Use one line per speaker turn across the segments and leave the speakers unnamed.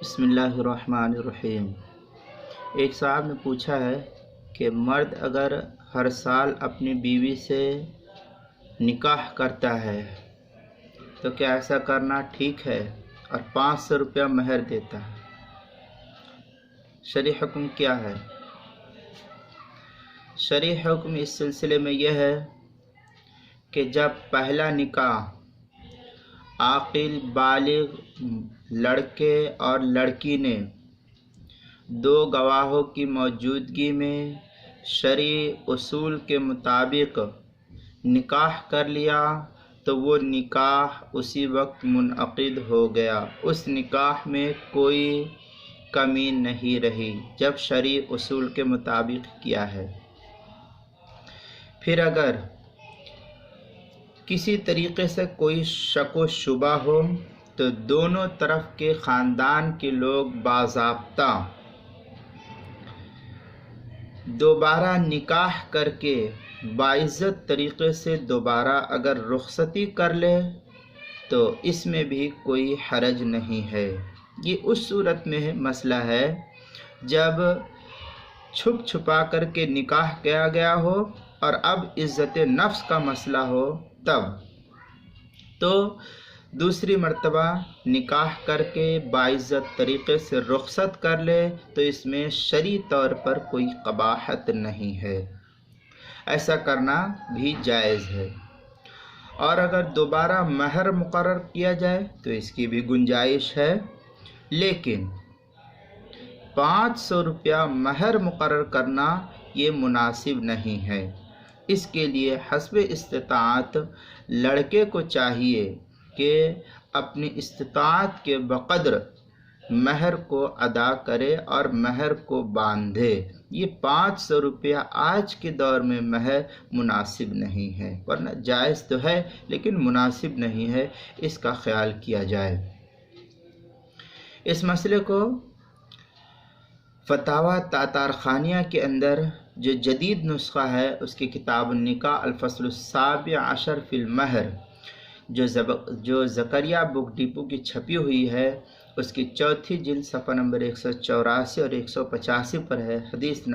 بسم اللہ الرحمن الرحیم۔ ایک صاحب نے پوچھا ہے کہ مرد اگر ہر سال اپنی بیوی سے نکاح کرتا ہے تو کیا ایسا کرنا ٹھیک ہے اور 500 روپیہ مہر دیتا ہے؟ شرعی حکم کیا ہے؟ شرعی حکم اس سلسلے میں یہ ہے کہ جب پہلا نکاح عاقل بالغ لڑکے اور لڑکی نے دو گواہوں کی موجودگی میں شرعی اصول کے مطابق نکاح کر لیا تو وہ نکاح اسی وقت منعقد ہو گیا۔ اس نکاح میں کوئی کمی نہیں رہی جب شرعی اصول کے مطابق کیا ہے۔ پھر اگر کسی طریقے سے کوئی شک و شبہ ہو تو دونوں طرف کے خاندان کے لوگ باضابطہ دوبارہ نکاح کر کے باعزت طریقے سے دوبارہ اگر رخصتی کر لے تو اس میں بھی کوئی حرج نہیں ہے۔ یہ اس صورت میں مسئلہ ہے جب چھپ چھپا کر کے نکاح کیا گیا ہو اور اب عزت نفس کا مسئلہ ہو، تب تو دوسری مرتبہ نکاح کر کے باعزت طریقے سے رخصت کر لے تو اس میں شرعی طور پر کوئی قباحت نہیں ہے، ایسا کرنا بھی جائز ہے۔ اور اگر دوبارہ مہر مقرر کیا جائے تو اس کی بھی گنجائش ہے، لیکن 500 روپیہ مہر مقرر کرنا یہ مناسب نہیں ہے۔ اس کے لیے حسب استطاعت لڑکے کو چاہیے کہ اپنی استطاعت کے بقدر مہر کو ادا کرے اور مہر کو باندھے۔ یہ 500 روپیہ آج کے دور میں مہر مناسب نہیں ہے، ورنہ جائز تو ہے لیکن مناسب نہیں ہے، اس کا خیال کیا جائے۔ اس مسئلے کو فتاوی تاتارخانیہ کے اندر جو جدید نسخہ ہے اس کی کتاب النکاح الفصل السابع عشر فی المہر جو زکریا بک ڈپو کی چھپی ہوئی ہے، اس کی چوتھی جلد صفحہ نمبر 184 اور 185 پر ہے، حدیث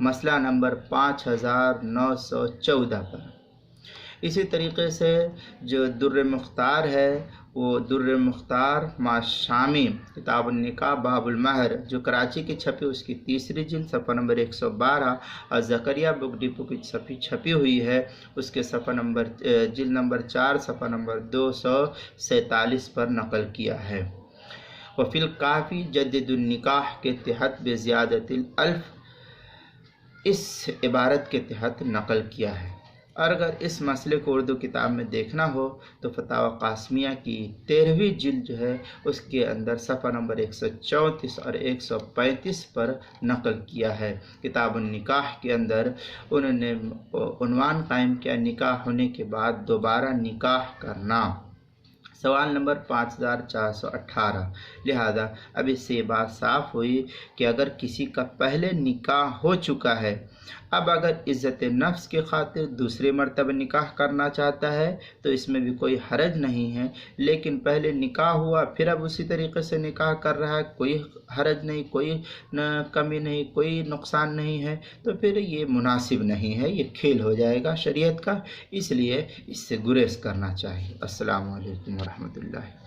مسئلہ نمبر 5914 پر۔ اسی طریقے سے جو در مختار ہے وہ در مختار ما شامی کتاب النکاح باب المہر جو کراچی کی چھپی اس کی تیسری جلد صفحہ نمبر 112 اور زکریا بک ڈپو کی چھپی ہوئی ہے اس کے صفحہ نمبر جلد نمبر 4 صفحہ نمبر 247 پر نقل کیا ہے۔ وفی الکافی جدد النکاح کے تحت بزیادت الالف اس عبارت کے تحت نقل کیا ہے۔ اور اگر اس مسئلے کو اردو کتاب میں دیکھنا ہو تو فتاوی قاسمیہ کی 13ویں جلد جو ہے اس کے اندر صفحہ نمبر 134 اور 135 پر نقل کیا ہے۔ کتاب النکاح کے اندر انہوں نے عنوان قائم کیا نکاح ہونے کے بعد دوبارہ نکاح کرنا، سوال نمبر 5418۔ لہذا اب اس سے یہ بات صاف ہوئی کہ اگر کسی کا پہلے نکاح ہو چکا ہے، اب اگر عزت نفس کی خاطر دوسری مرتبہ نکاح کرنا چاہتا ہے تو اس میں بھی کوئی حرج نہیں ہے، لیکن پہلے نکاح ہوا پھر اب اسی طریقے سے نکاح کر رہا ہے، کوئی حرج نہیں، کوئی کمی نہیں، کوئی نقصان نہیں ہے، تو پھر یہ مناسب نہیں ہے، یہ کھیل ہو جائے گا شریعت کا، اس لیے اس سے گریز کرنا چاہیے۔ السلام علیکم ورحمۃ اللہ۔